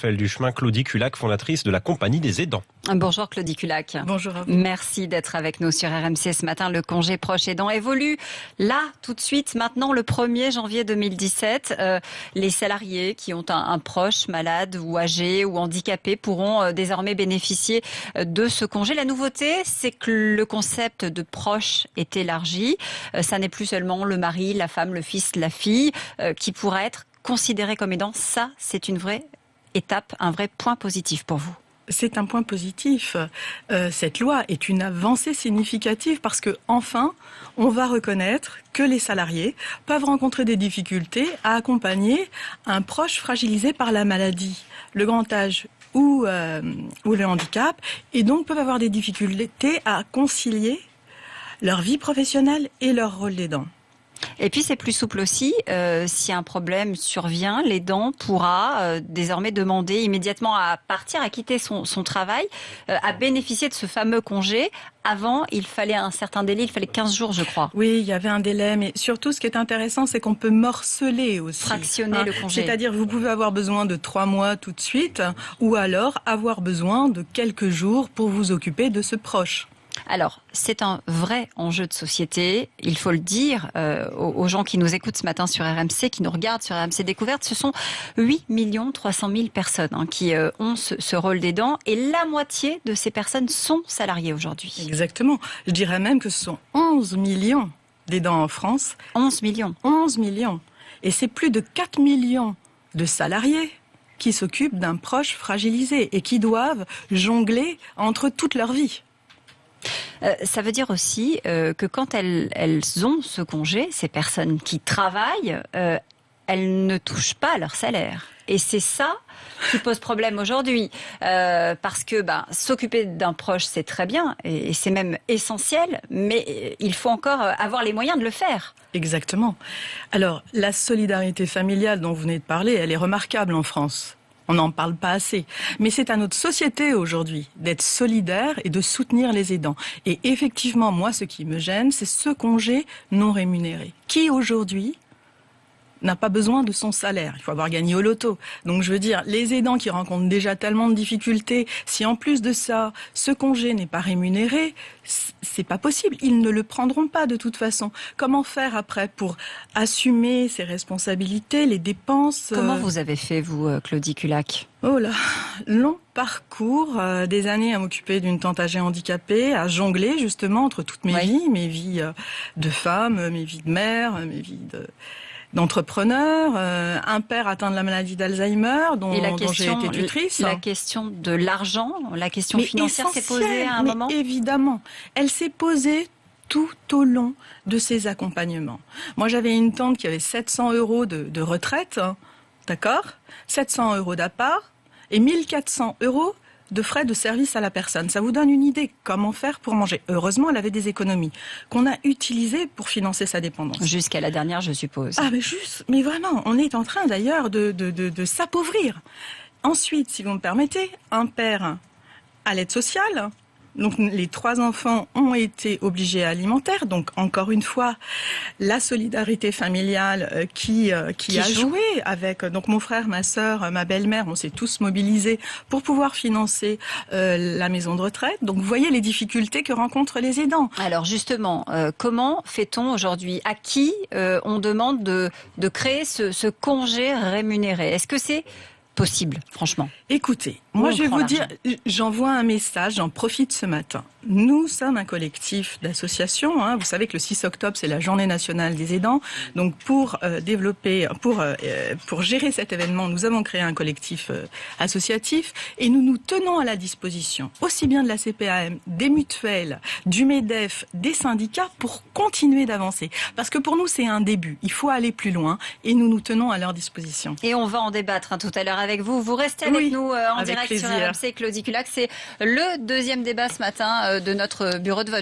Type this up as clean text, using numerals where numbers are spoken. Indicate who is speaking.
Speaker 1: Raphaël Duchemin, Claudie Culac, fondatrice de la Compagnie des aidants.
Speaker 2: Bonjour Claudie Culac.
Speaker 3: Bonjour à vous.
Speaker 2: Merci d'être avec nous sur RMC ce matin. Le congé proche aidant évolue là, tout de suite, maintenant le 1er janvier 2017. Les salariés qui ont un proche malade ou âgé ou handicapé pourront désormais bénéficier de ce congé. La nouveauté, c'est que le concept de proche est élargi. Ça n'est plus seulement le mari, la femme, le fils, la fille qui pourraient être considérés comme aidants. Ça, c'est une vraie étape, un vrai point positif pour vous.
Speaker 3: C'est un point positif. Cette loi est une avancée significative parce que enfin, on va reconnaître que les salariés peuvent rencontrer des difficultés à accompagner un proche fragilisé par la maladie, le grand âge ou le handicap, et donc peuvent avoir des difficultés à concilier leur vie professionnelle et leur rôle d'aidant.
Speaker 2: Et puis c'est plus souple aussi, si un problème survient, l'aidant pourra désormais demander immédiatement à partir, à quitter son travail, à bénéficier de ce fameux congé. Avant, il fallait un certain délai, il fallait 15 jours je crois.
Speaker 3: Oui, il y avait un délai, mais surtout ce qui est intéressant, c'est qu'on peut morceler aussi.
Speaker 2: Fractionner le congé.
Speaker 3: C'est-à-dire vous pouvez avoir besoin de 3 mois tout de suite, ou alors avoir besoin de quelques jours pour vous occuper de ce proche.
Speaker 2: Alors, c'est un vrai enjeu de société, il faut le dire aux gens qui nous écoutent ce matin sur RMC, qui nous regardent sur RMC Découverte. Ce sont 8 300 000 personnes qui ont ce rôle d'aidant, et la moitié de ces personnes sont salariées aujourd'hui.
Speaker 3: Exactement. Je dirais même que ce sont 11 millions d'aidants en France.
Speaker 2: 11 millions.
Speaker 3: 11 millions. Et c'est plus de 4 millions de salariés qui s'occupent d'un proche fragilisé et qui doivent jongler entre toute leur vie.
Speaker 2: Ça veut dire aussi que quand elles ont ce congé, ces personnes qui travaillent, elles ne touchent pas leur salaire. Et c'est ça qui pose problème aujourd'hui. Parce que s'occuper d'un proche, c'est très bien, et c'est même essentiel, mais il faut encore avoir les moyens de le faire.
Speaker 3: Exactement. Alors, la solidarité familiale dont vous venez de parler, elle est remarquable en France. On n'en parle pas assez. Mais c'est à notre société aujourd'hui d'être solidaire et de soutenir les aidants. Et effectivement, moi, ce qui me gêne, c'est ce congé non rémunéré. Qui aujourd'hui n'a pas besoin de son salaire. Il faut avoir gagné au loto. Donc je veux dire, les aidants qui rencontrent déjà tellement de difficultés, si en plus de ça, ce congé n'est pas rémunéré, c'est pas possible. Ils ne le prendront pas de toute façon. Comment faire après pour assumer ses responsabilités, les dépenses
Speaker 2: Comment vous avez fait, vous, Claudie Culac ?
Speaker 3: Oh là, long parcours, des années à m'occuper d'une tante âgée handicapée, à jongler justement entre toutes mes vies de femme, mes vies de mère, mes vies d'entrepreneur, un père atteint de la maladie d'Alzheimer, dont j'ai été tutrice.
Speaker 2: La question de l'argent, la question financière s'est posée à un moment ?
Speaker 3: Évidemment, elle s'est posée tout au long de ces accompagnements. Moi, j'avais une tante qui avait 700 € de retraite, d'accord ? 700 € d'appart et 1400 € de frais de service à la personne. Ça vous donne une idée comment faire pour manger. Heureusement, elle avait des économies qu'on a utilisées pour financer sa dépendance.
Speaker 2: Jusqu'à la dernière, je suppose.
Speaker 3: Ah, mais vraiment, on est en train d'ailleurs de s'appauvrir. Ensuite, si vous me permettez, un père à l'aide sociale. Donc les 3 enfants ont été obligés à alimentaire. Donc encore une fois, la solidarité familiale qui a joué avec donc mon frère, ma sœur, ma belle-mère, on s'est tous mobilisés pour pouvoir financer la maison de retraite. Donc vous voyez les difficultés que rencontrent les aidants.
Speaker 2: Alors justement, comment fait-on aujourd'hui ? À qui on demande de créer ce congé rémunéré ? Est-ce que c'est possible, franchement?
Speaker 3: Écoutez, moi je vais vous dire, j'envoie un message, j'en profite ce matin. Nous sommes un collectif d'associations. Vous savez que le 6 octobre, c'est la journée nationale des aidants. Donc pour gérer cet événement, nous avons créé un collectif associatif et nous nous tenons à la disposition, aussi bien de la CPAM, des mutuelles, du MEDEF, des syndicats, pour continuer d'avancer. Parce que pour nous, c'est un début. Il faut aller plus loin et nous nous tenons à leur disposition.
Speaker 2: Et on va en débattre tout à l'heure avec vous. Vous restez avec nous en direct
Speaker 3: plaisir.
Speaker 2: sur RMC. Claudie Culac, c'est le deuxième débat ce matin de notre bureau de vote.